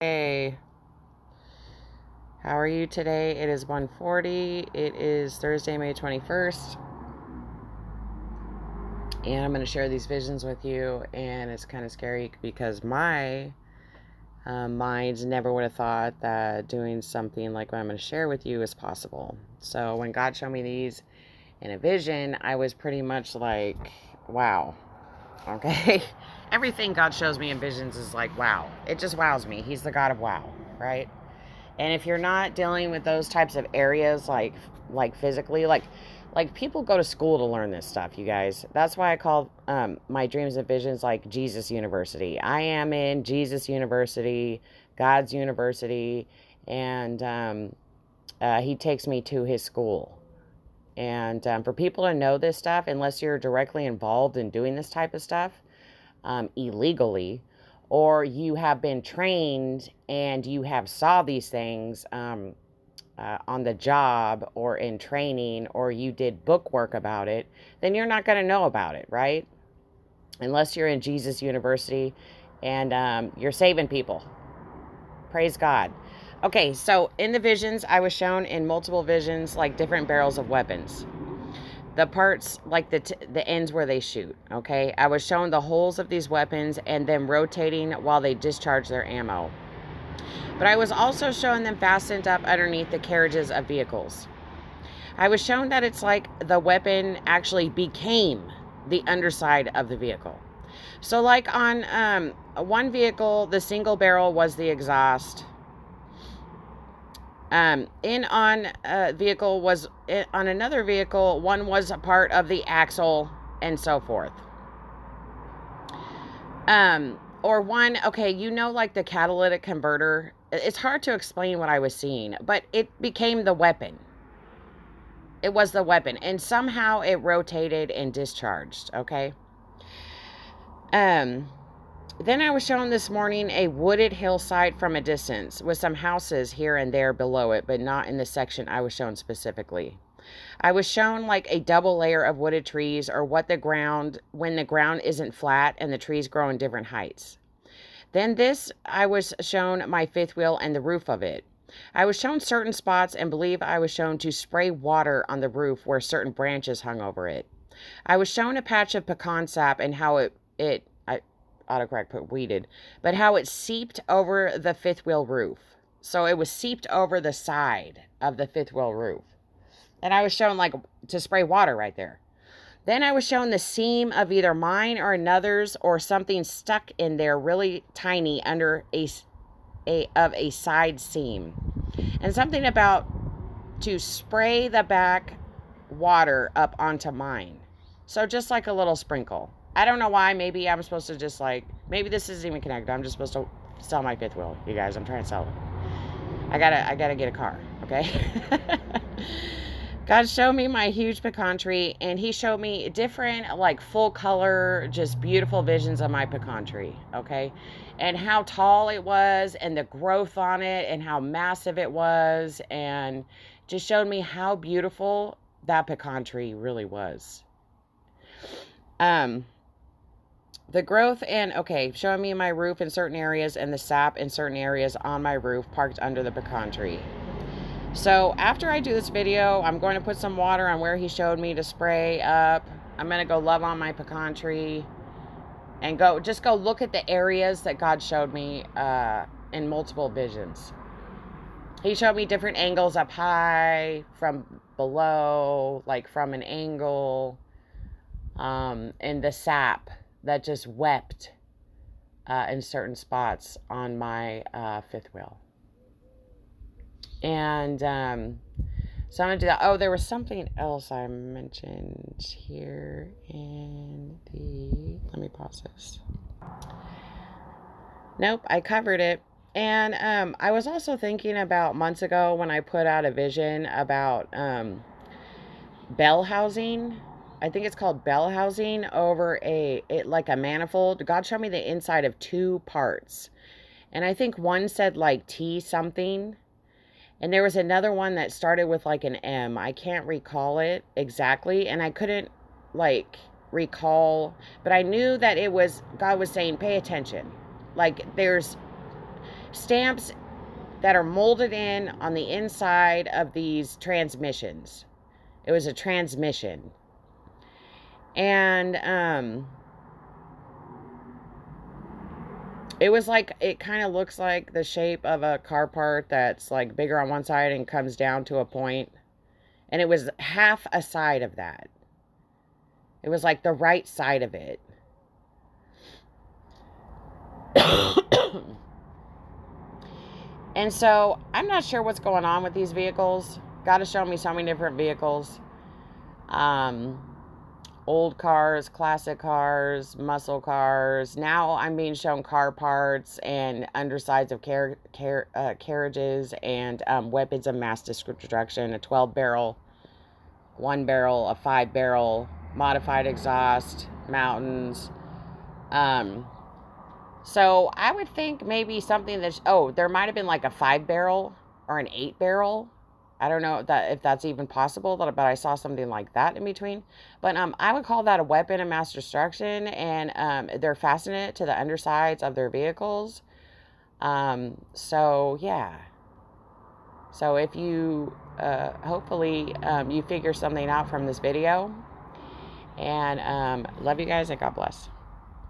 Hey, how are you today? It is 1:40. It is Thursday, May 21st. And I'm going to share these visions with you. And it's kind of scary because my mind never would have thought that doing something like what I'm going to share with you is possible. So when God showed me these in a vision, I was pretty much like, wow. Okay. Everything God shows me in visions is like, wow. It just wows me. He's the God of wow, right? And if you're not dealing with those types of areas, like physically, like people go to school to learn this stuff, you guys. That's why I call my dreams and visions like Jesus University. I am in Jesus University, God's University, and He takes me to His school. And for people to know this stuff, unless you're directly involved in doing this type of stuff illegally, or you have been trained and you have saw these things on the job or in training, or you did book work about it, then you're not going to know about it, right? Unless you're in Jesus University and you're saving people. Praise God. Okay, so in the visions, I was shown in multiple visions like different barrels of weapons. The parts, like the ends where they shoot, okay? I was shown the holes of these weapons and them rotating while they discharge their ammo. But I was also shown them fastened up underneath the carriages of vehicles. I was shown that it's like the weapon actually became the underside of the vehicle. So like on one vehicle, the single barrel was the exhaust. On another vehicle, one was a part of the axle and so forth. Or one, okay, like the catalytic converter. It's hard to explain what I was seeing, but it became the weapon. It was the weapon, and somehow it rotated and discharged, okay? Then I was shown this morning a wooded hillside from a distance with some houses here and there below it, but not in the section I was shown specifically. I was shown like a double layer of wooded trees, or when the ground isn't flat and the trees grow in different heights. Then I was shown my fifth wheel and the roof of it. I was shown certain spots and believe I was shown to spray water on the roof where certain branches hung over it. I was shown a patch of pecan sap and how autocorrect put weeded, but how it seeped over the fifth wheel roof. So it was seeped over the side of the fifth wheel roof. And I was shown like to spray water right there. Then I was shown the seam of either mine or another's, or something stuck in there really tiny under a side seam. And something about to spray the back water up onto mine. So just like a little sprinkle. I don't know why. Maybe I'm supposed to just maybe this isn't even connected. I'm just supposed to sell my fifth wheel, you guys. I'm trying to sell it. I gotta get a car, okay? God showed me my huge pecan tree, and He showed me different, like full color, just beautiful visions of my pecan tree, okay? And how tall it was, and the growth on it, and how massive it was, and just showed me how beautiful that pecan tree really was. The growth and, showing me my roof in certain areas and the sap in certain areas on my roof parked under the pecan tree. So after I do this video, I'm going to put some water on where He showed me to spray up. I'm going to go love on my pecan tree and go look at the areas that God showed me in multiple visions. He showed me different angles up high, from below, like from an angle, and the sap that just wept in certain spots on my fifth wheel. And so I'm going to do that. Oh, there was something else I mentioned here in the... Let me pause this. Nope, I covered it. And I was also thinking about months ago when I put out a vision about bell housing. I think it's called bell housing over like a manifold. God showed me the inside of two parts. And I think one said like T something. And there was another one that started with like an M. I can't recall it exactly. And I couldn't recall. But I knew that God was saying, pay attention. Like stamps that are molded in on the inside of these transmissions. It was a transmission. And it was like, it kind of looks like the shape of a car part that's like bigger on one side and comes down to a point. And it was half a side of that. It was like the right side of it. And so I'm not sure what's going on with these vehicles. Got to show me so many different vehicles. Old cars, classic cars, muscle cars. Now I'm being shown car parts and undersides of carriages and weapons of mass destruction. A 12-barrel, 1-barrel, a 5-barrel, modified exhaust, mountains. So I would think maybe something that's, there might have been like a 5-barrel or an 8-barrel. I don't know if that's even possible, but I saw something like that in between. But I would call that a weapon of mass destruction, and they're fastening it to the undersides of their vehicles. So yeah. So if you, hopefully, you figure something out from this video. And love you guys, and God bless.